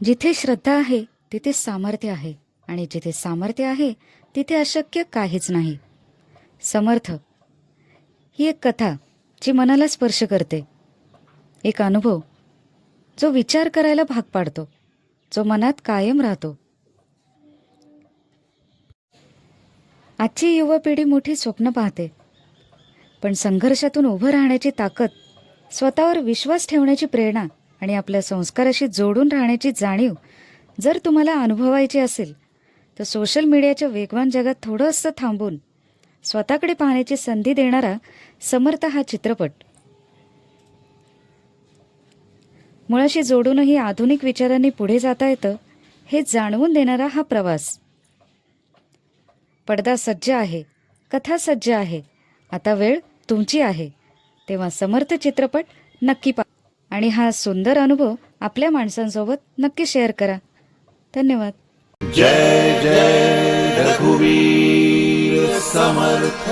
जिथे श्रद्धा आहे तिथे सामर्थ्य आहे आणि जिथे सामर्थ्य आहे तिथे अशक्य काहीच नाही. समर्थ ही एक कथा जी मनाला स्पर्श करते, एक अनुभव जो विचार करायला भाग पाडतो, जो मनात कायम राहतो. आजची युवा पिढी मोठी स्वप्न पाहते, पण संघर्षातून उभं राहण्याची ताकद, स्वतःवर विश्वास ठेवण्याची प्रेरणा आणि आपल्या संस्काराशी जोडून राहण्याची जाणीव जर तुम्हाला अनुभवायची असेल तर सोशल मीडियाच्या वेगवान जगात थोडंसं थांबून स्वतःकडे पाहण्याची संधी देणारा समर्थ हा चित्रपट. मुळाशी जोडूनही आधुनिक विचारांनी पुढे जाता येतं हे जाणवून देणारा हा प्रवास. पडदा सज्ज आहे, कथा सज्ज आहे, आता वेळ तुमची आहे. तेव्हा समर्थ चित्रपट नक्की पहा आणि हा सुंदर अनुभव आपल्या माणसांसोबत नक्की शेअर करा. धन्यवाद. जय जय रघुवीर समर्थ.